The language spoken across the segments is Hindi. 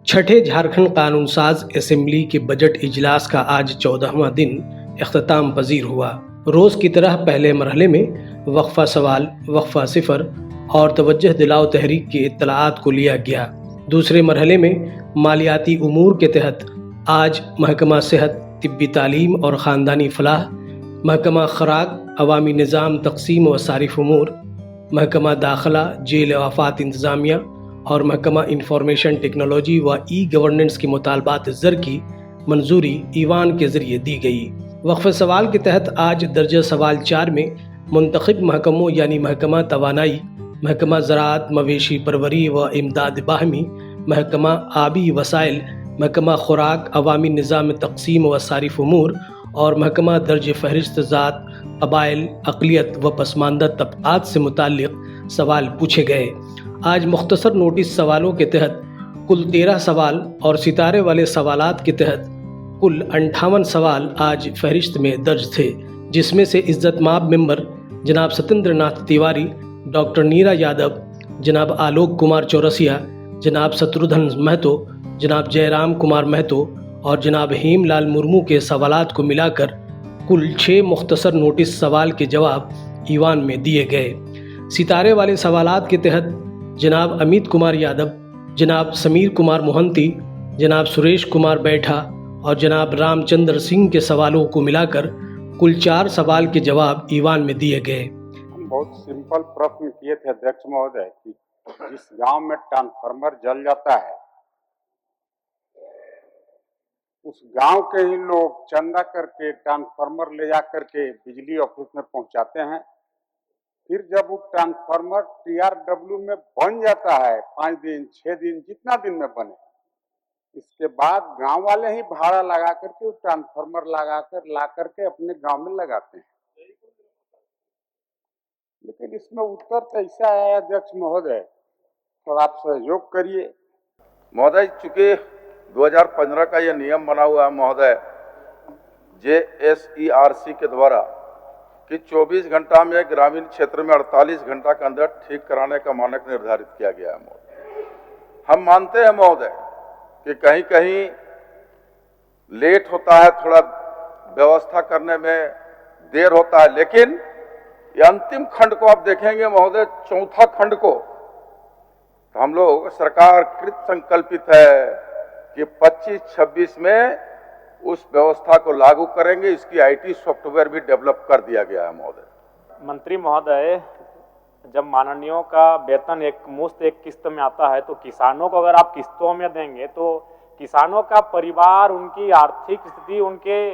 छठे झारखंड कानून साज असेंबली के बजट इजलास का आज 14वां दिन अख्ताम पजीर हुआ। रोज़ की तरह पहले मरहले में वक्फा सवाल, वक्फा सिफर और तवज्जह दिलाओ तहरीक की इत्तलाआत को लिया गया। दूसरे मरहले में मालियाती उमूर के तहत आज महकमा सेहत, तिब्बी तालीम और ख़ानदानी फलाह, महकमा खराक, अवामी निज़ाम तकसीम व सारिफ उमूर, महकमा दाखिला, जेल आफात इंतज़ामिया और महकमा इंफॉर्मेशन टेक्नोलॉजी व ई गवर्नेंस के मुतालबात ज़र की मंजूरी ईवान के ज़रिए दी गई। वक्फ सवाल के तहत आज दर्जा सवाल 4 में मुंतखब महकमों यानी महकमा तवानाई, महकमा ज़राअत, मवेशी परवरी व इमदाद बाहमी, महकमा आबी वसाइल, महकमा खुराक, अवामी निज़ाम तकसीम व सारिफ उमूर और महकमा दर्ज फहरिस्त ज़ात, कबाइल, अक़लियत व पसमानदा तबक़ात से मुताल्लिक़ सवाल पूछे गए। आज मुख्तसर नोटिस सवालों के तहत कुल 13 सवाल और सितारे वाले सवालात के तहत कुल 58 सवाल आज फहरिस्त में दर्ज थे, जिसमें से इज़्ज़तमाब मेंबर जनाब सत्येंद्र नाथ तिवारी, डॉक्टर नीरा यादव, जनाब आलोक कुमार चौरसिया, जनाब शत्रुघ्न महतो, जनाब जयराम कुमार महतो और जनाब हेमलाल मुर्मू के सवालात को मिलाकर कुल 6 मुख्तसर नोटिस सवाल के जवाब ईवान में दिए गए। सितारे वाले सवालात के तहत जनाब अमित कुमार यादव, जनाब समीर कुमार मोहंती, जनाब सुरेश कुमार बैठा और जनाब रामचंद्र सिंह के सवालों को मिलाकर कुल 4 सवाल के जवाब ईवान में दिए गए। हम बहुत सिंपल प्रश्न किए थे अध्यक्ष महोदय कि जिस गांव में ट्रांसफार्मर जल जाता है उस गांव के ही लोग चंदा करके ट्रांसफार्मर ले जा करके बिजली ऑफिस में पहुंचाते हैं। फिर जब वो ट्रांसफार्मर TRW में बन जाता है 5 दिन 6 दिन जितना दिन में बने, इसके बाद गांव वाले ही भाड़ा लगा करके वो ट्रांसफार्मर ला करके अपने गांव में लगाते हैं। लेकिन इसमें उत्तर तो ऐसा है अध्यक्ष महोदय, थोड़ा आप सहयोग करिए। महोदय, चूंकि 2015 का यह नियम बना हुआ है महोदय JSERC के द्वारा कि 24 घंटा में ग्रामीण क्षेत्र में 48 घंटा के अंदर ठीक कराने का मानक निर्धारित किया गया है महोदय। हम मानते हैं महोदय कि कहीं कहीं लेट होता है, थोड़ा व्यवस्था करने में देर होता है, लेकिन ये अंतिम खंड को आप देखेंगे महोदय, चौथा खंड को, तो हम लोग सरकार कृत संकल्पित है कि 25-26 में उस व्यवस्था को लागू करेंगे। इसकी IT सॉफ्टवेयर भी डेवलप कर दिया गया है महोदय। मंत्री महोदय, जब माननीयों का वेतन एक मुश्त एक किस्त में आता है तो किसानों को अगर आप किस्तों में देंगे तो किसानों का परिवार, उनकी आर्थिक स्थिति, उनके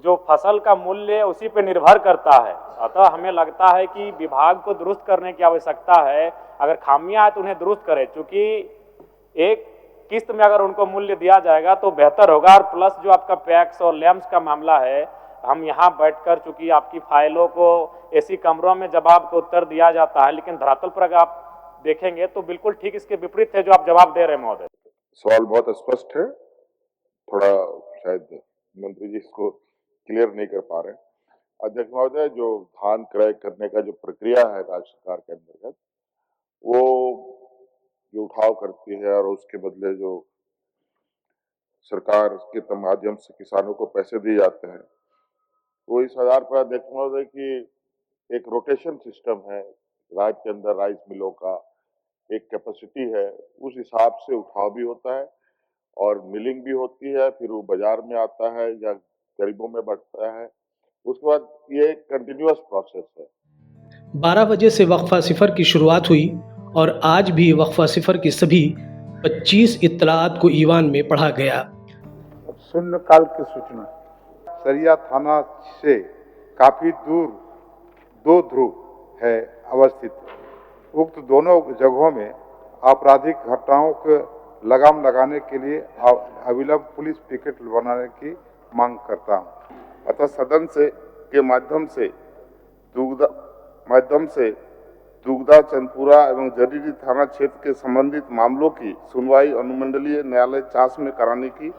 जो फसल का मूल्य है उसी पे निर्भर करता है। अतः हमें लगता है कि विभाग को दुरुस्त करने की आवश्यकता है। अगर खामियां हैं तो उन्हें दुरुस्त करें, क्योंकि एक किस्त में अगर उनको मूल्य दिया जाएगा तो बेहतर होगा। और प्लस जो आपका पैक्स और लैम्स का मामला है, हम यहाँ बैठकर चूंकि आपकी फाइलों को ऐसी कमरों में जवाब को उत्तर दिया जाता है, लेकिन धरातल पर अगर आप देखेंगे तो बिल्कुल ठीक इसके विपरीत है जो आप जवाब दे रहे हैं महोदय। सवाल बहुत स्पष्ट है, थोड़ा शायद मंत्री जी इसको क्लियर नहीं कर पा रहे हैं। अध्यक्ष महोदय, जो धान क्रय करने का जो प्रक्रिया है राज्य सरकार के अंतर्गत, वो जो उठाव करती है और उसके बदले जो सरकार के माध्यम से किसानों को पैसे दिए जाते हैं, वो इस आधार पर अध्यक्ष महोदय की एक रोटेशन सिस्टम है। राज्य के अंदर राइस मिलों का एक कैपेसिटी है, उस हिसाब से उठाव भी होता है और मिलिंग भी होती है, फिर वो बाजार में आता है या गरीबों में बढ़ता है। उसके बाद ये कंटिन्यूअस प्रोसेस है। 12 बजे से वक्फा सिफर की शुरुआत हुई और आज भी वक्फा सिफर की सभी 25 इत्तलाआत को ईवान में पढ़ा गया। शून्य काल की सूचना, सरिया थाना से काफी दूर 2 ध्रुव है अवस्थित। उक्त दोनों जगहों में आपराधिक घटनाओं को लगाम लगाने के लिए अविलंब पुलिस पिकेट बनाने की मांग करता हूँ। अतः सदन के माध्यम से दुगदा, चंदपुरा एवं जरीरी थाना क्षेत्र के संबंधित मामलों की सुनवाई अनुमंडलीय न्यायालय चास में कराने की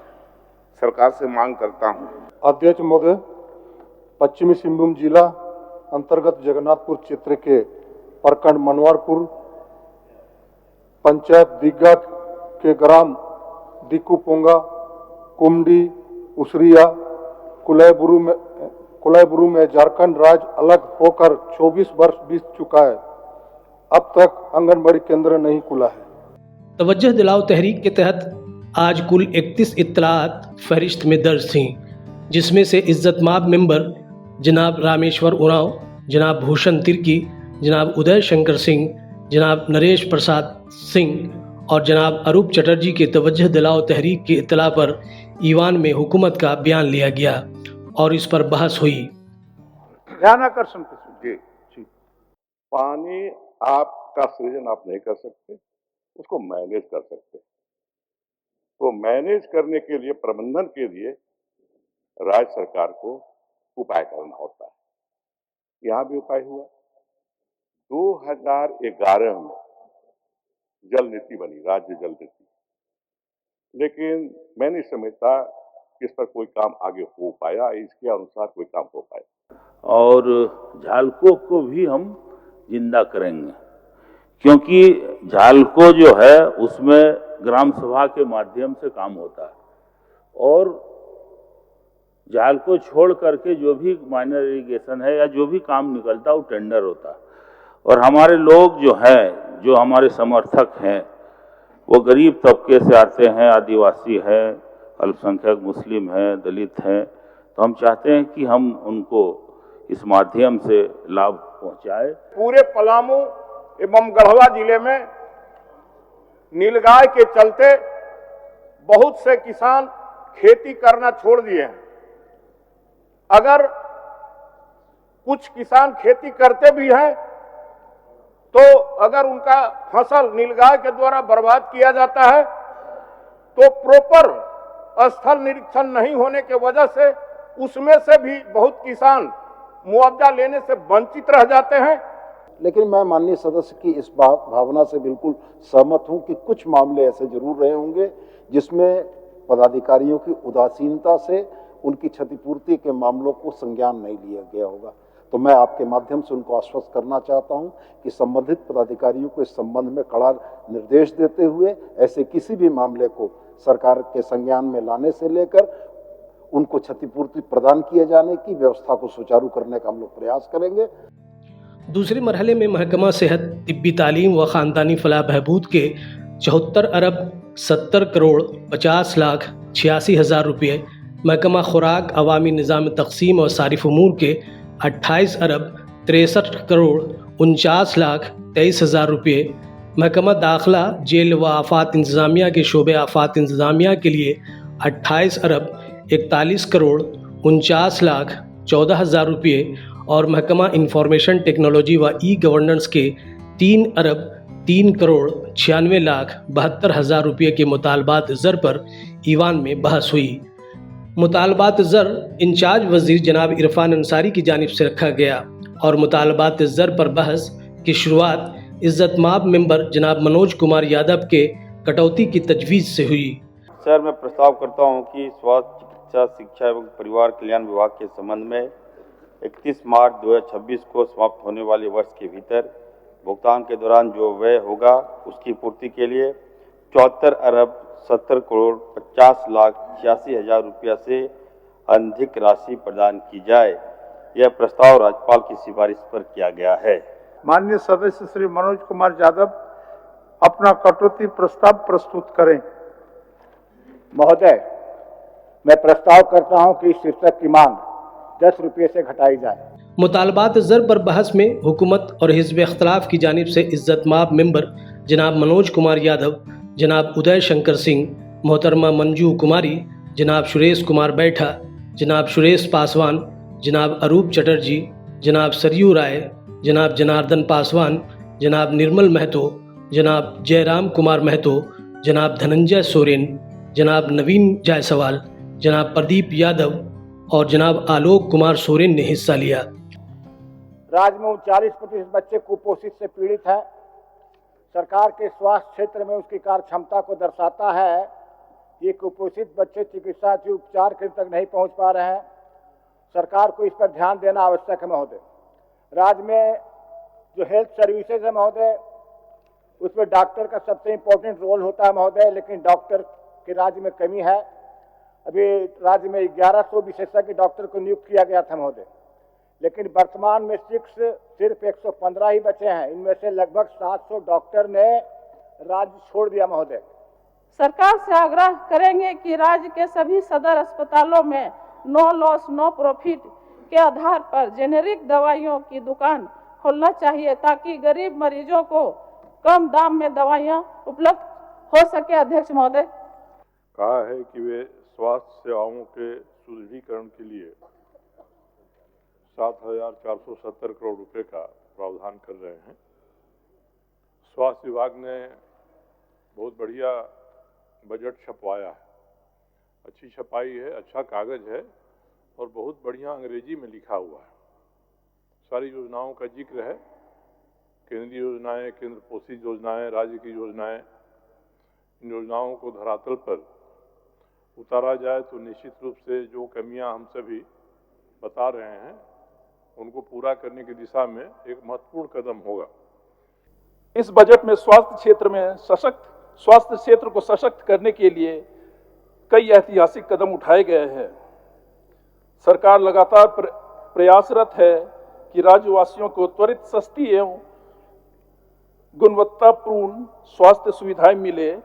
सरकार से मांग करता हूं। अध्यक्ष महोदय, पश्चिमी सिंहभूम जिला अंतर्गत जगन्नाथपुर क्षेत्र के प्रखंड मनवारपुर पंचायत दिग्गा के ग्राम दिकुपोंगा, कुमडी, उसरिया, कुलाईबुरु में झारखंड राज्य अलग होकर 24 वर्ष बीत चुका है। अब तक आंगनबाड़ी केंद्र नहीं खुला है। तवज्जो दिलाओ तहरीक के तहत आज कुल 31 इत्तलात फहरिस्त में दर्ज थीं, जिसमें से इज्जतमाब मेंबर जनाब रामेश्वर उरांव, जनाब भूषण तिर्की, जनाब उदय शंकर सिंह, जनाब नरेश प्रसाद सिंह और जनाब अरूप चटर्जी के तवज्जो दिलाओ तहरीक की इत्तला पर ईवान में हुकूमत का बयान लिया गया और इस पर बहस हुई। ध्यान आकर्षण जी, पानी आपका सृजन आप नहीं कर सकते, उसको मैनेज कर सकते। तो मैनेज करने के लिए, प्रबंधन के लिए राज्य सरकार को उपाय करना होता है। यहाँ भी उपाय हुआ। 2011 में जल नीति बनी, राज्य जल नीति, लेकिन मैं नहीं समझता कि इस पर कोई काम आगे हो पाया, इसके अनुसार कोई काम हो पाया। और झालकों को भी हम जिंदा करेंगे, क्योंकि झालको जो है उसमें ग्राम सभा के माध्यम से काम होता है और झालको छोड़ करके जो भी माइनर इरिगेशन है या जो भी काम निकलता है वो टेंडर होता है। और हमारे लोग जो हैं, जो हमारे समर्थक हैं, वो गरीब तबके से आते हैं, आदिवासी हैं, अल्पसंख्यक मुस्लिम हैं, दलित हैं। तो हम चाहते हैं कि हम उनको इस माध्यम से लाभ पहुंचाए। पूरे पलामू एवं गढ़वा जिले में नीलगाय के चलते बहुत से किसान खेती करना छोड़ दिए हैं। अगर कुछ किसान खेती करते भी हैं तो अगर उनका फसल नीलगाय के द्वारा बर्बाद किया जाता है तो प्रॉपर स्थल निरीक्षण नहीं होने के वजह से उसमें से भी बहुत किसान मुआवजा लेने से वंचित रह जाते हैं। लेकिन मैं माननीय सदस्य की इस भावना से बिल्कुल सहमत हूं कि कुछ मामले ऐसे जरूर रहे होंगे जिसमें पदाधिकारियों की उदासीनता से उनकी क्षतिपूर्ति के मामलों को संज्ञान नहीं लिया गया होगा। तो मैं आपके माध्यम से उनको आश्वस्त करना चाहता हूं कि संबंधित पदाधिकारियों को इस संबंध में कड़ा निर्देश देते हुए ऐसे किसी भी मामले को सरकार के संज्ञान में लाने से लेकर उनको क्षतिपूर्ति प्रदान किए जाने की व्यवस्था को सुचारू करने का हम लोग प्रयास करेंगे। दूसरे मरहले में महकमा सेहत, तिब्बी तालीम व ख़ानदानी फलाह बहबूद के 74 अरब 70 करोड़ 50 लाख 86 हज़ार रुपये, महकमा खुराक, अवामी निज़ाम तक़सीम और सारिफ उमूर के 28 अरब 63 करोड़ 49 लाख 23 हज़ार रुपये, महकमा दाखिला, जेल व आफ़ात इंतज़ामिया के शोबे आफ़ात इंतज़ामिया के लिए 28 अरब 41 करोड़ 49 लाख 14 हज़ार रुपये और महकमा इंफॉर्मेशन टेक्नोलॉजी व ई गवर्नेंस के 3 अरब 3 करोड़ 96 लाख 72 हज़ार रुपये के मुतालबात ज़र पर ईवान में बहस हुई। मुतालबात ज़र इंचार्ज वज़ीर जनाब इरफान अंसारी की जानिब से रखा गया और मुतालबात ज़र पर बहस की शुरुआत इज्जतमाब मेंबर जनाब मनोज कुमार यादव के कटौती की तजवीज़ से हुई। सर, मैं प्रस्ताव करता हूं कि स्वास्थ्य, चिकित्सा, शिक्षा एवं परिवार कल्याण विभाग के संबंध में 31 मार्च 2026 को समाप्त होने वाले वर्ष के भीतर भुगतान के दौरान जो व्यय होगा उसकी पूर्ति के लिए 74 अरब 70 करोड़ 50 लाख 86 हज़ार रुपया से अधिक राशि प्रदान की जाए। यह प्रस्ताव राज्यपाल की सिफारिश पर किया गया है। माननीय सदस्य श्री मनोज कुमार यादव अपना कटौती प्रस्ताव प्रस्तुत करें। महोदय, मैं प्रस्ताव करता हूं कि शीर्षक की मांग 10 रुपये से घटाई जाए। मुतालबात ज़र पर बहस में हुकूमत और हिज़्ब इख्तिलाफ की जानिब से इज्जतमाब मेंबर जनाब मनोज कुमार यादव, जनाब उदय शंकर सिंह, मोहतरमा मंजू कुमारी, जनाब सुरेश कुमार बैठा, जनाब सुरेश पासवान, जनाब अरूप चटर्जी, जनाब सरयू राय, जनाब जनार्दन पासवान, जनाब निर्मल महतो, जनाब जयराम कुमार महतो, जनाब धनंजय सोरेन, जनाब नवीन जायसवाल, जनाब प्रदीप यादव और जनाब आलोक कुमार सोरेन ने हिस्सा लिया। राज्य में 39% बच्चे कुपोषित से पीड़ित हैं। सरकार के स्वास्थ्य क्षेत्र में उसकी कार्य क्षमता को दर्शाता है। ये कुपोषित बच्चे चिकित्सा के उपचार के तक नहीं पहुंच पा रहे हैं। सरकार को इस पर ध्यान देना आवश्यक है महोदय। राज्य में जो हेल्थ सर्विसेज है महोदय, उसमें डॉक्टर का सबसे इम्पोर्टेंट रोल होता है महोदय, लेकिन डॉक्टर कि राज्य में कमी है। अभी राज्य में 1100 विशेषज्ञ डॉक्टर को नियुक्त किया गया था महोदय, लेकिन वर्तमान में सिर्फ 115 ही बचे हैं। इनमें से लगभग 700 डॉक्टर ने राज्य छोड़ दिया महोदय। सरकार से आग्रह करेंगे कि राज्य के सभी सदर अस्पतालों में नो लॉस नो प्रॉफिट के आधार पर जेनेरिक दवाइयों की दुकान खोलना चाहिए, ताकि गरीब मरीजों को कम दाम में दवाइयां उपलब्ध हो सके। अध्यक्ष महोदय, कहा है कि वे स्वास्थ्य सेवाओं के सुदृढ़ीकरण के लिए 7,470 करोड़ रुपए का प्रावधान कर रहे हैं। स्वास्थ्य विभाग ने बहुत बढ़िया बजट छपवाया है, अच्छी छपाई है, अच्छा कागज है और बहुत बढ़िया अंग्रेजी में लिखा हुआ है। सारी योजनाओं का जिक्र है, केंद्रीय योजनाएं, केंद्र पोषित योजनाएं, राज्य की योजनाएं। इन योजनाओं को धरातल पर उतारा जाए तो निश्चित रूप से जो कमियां हम सभी बता रहे हैं उनको पूरा करने की दिशा में एक महत्वपूर्ण कदम होगा। इस बजट में स्वास्थ्य क्षेत्र को सशक्त करने के लिए कई ऐतिहासिक कदम उठाए गए हैं। सरकार लगातार प्रयासरत है कि राज्यवासियों को त्वरित, सस्ती एवं गुणवत्तापूर्ण स्वास्थ्य सुविधाएं मिले।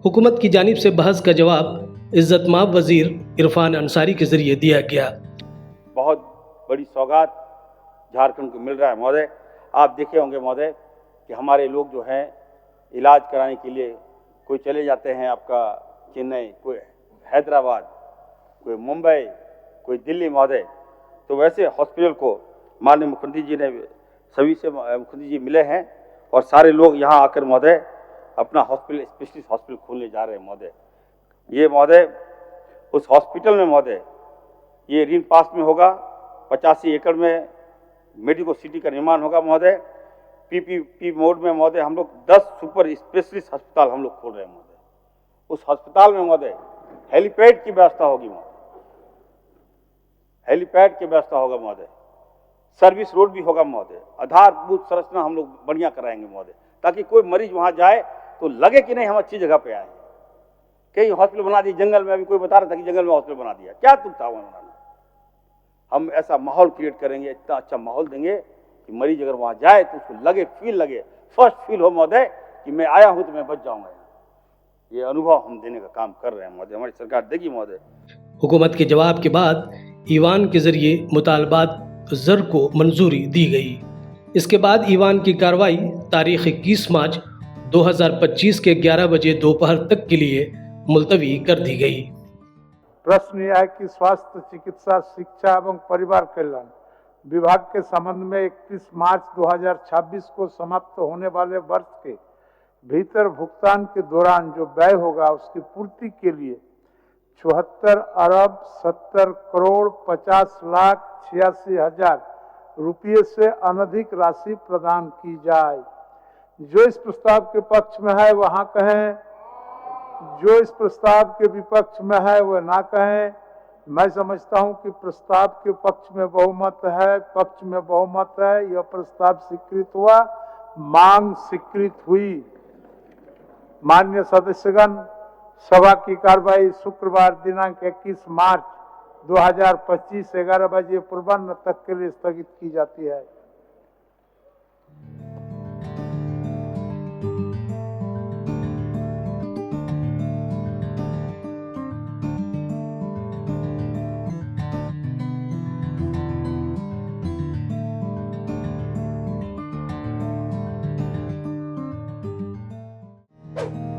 हुकूमत की जानिब से बहस का जवाब इज्जतमाब वजीर इरफान अंसारी के जरिए दिया गया। बहुत बड़ी सौगात झारखंड को मिल रहा है महोदय। आप देखे होंगे महोदय कि हमारे लोग जो हैं इलाज कराने के लिए कोई चले जाते हैं आपका चेन्नई, कोई हैदराबाद, कोई मुंबई, कोई दिल्ली महोदय। तो वैसे हॉस्पिटल को माननीय मुख्यमंत्री जी ने सभी से मुख्यमंत्री जी मिले हैं और सारे लोग यहाँ आकर महोदय अपना हॉस्पिटल, स्पेशलिस्ट हॉस्पिटल खोलने जा रहे हैं महोदय। ये महोदय उस हॉस्पिटल में महोदय ये ऋण पास में होगा, 85 एकड़ में मेडिको सिटी का निर्माण होगा महोदय। पीपीपी मोड में महोदय हम लोग 10 सुपर स्पेशलिस्ट अस्पताल हम लोग खोल रहे हैं महोदय। उस अस्पताल में महोदय हेलीपैड की व्यवस्था होगी महोदय, हेलीपैड की व्यवस्था होगा महोदय। सर्विस रोड भी होगा महोदय। आधारभूत संरचना हम लोग बढ़िया कराएंगे महोदय, ताकि कोई मरीज वहां जाए तो लगे कि नहीं हम अच्छी जगह पे आए। कई हॉस्पिटल बना दी जंगल में, अभी कोई बता रहा था कि जंगल में हॉस्पिटल बना दिया, क्या तुम था वहां बनाना। हम ऐसा माहौल क्रिएट करेंगे, इतना अच्छा माहौल देंगे कि मरीज अगर वहां जाए तो उसको लगे, फील लगे, फर्स्ट फील हो महोदय कि मैं आया हूं तो मैं बच जाऊंगा। ये अनुभव हम देने का काम कर रहे हैं महोदय, हमारी सरकार देगी महोदय। हुकूमत के जवाब के बाद ईवान के जरिए मुतालबात ज़र को मंजूरी दी गई। इसके बाद ईवान की कार्रवाई तारीख 21 मार्च 2025 के 11 बजे दोपहर तक के लिए मुलतवी कर दी गई। प्रश्न यह है कि स्वास्थ्य, चिकित्सा, शिक्षा एवं परिवार कल्याण विभाग के संबंध में 31 मार्च 2026 को समाप्त होने वाले वर्ष के भीतर भुगतान के दौरान जो व्यय होगा उसकी पूर्ति के लिए 74 अरब 70 करोड़ 50 लाख 86 हजार रुपये से अनधिक राशि प्रदान की जाए। जो इस प्रस्ताव के पक्ष में है वहां कहें, जो इस प्रस्ताव के विपक्ष में है वह ना कहें। मैं समझता हूं कि प्रस्ताव के पक्ष में बहुमत है, पक्ष में बहुमत है। यह प्रस्ताव स्वीकृत हुआ, मांग स्वीकृत हुई। माननीय सदस्यगण, सभा की कार्रवाई शुक्रवार दिनांक 21 मार्च 2025 11 बजे पूर्वाह्न तक के लिए स्थगित की जाती है। you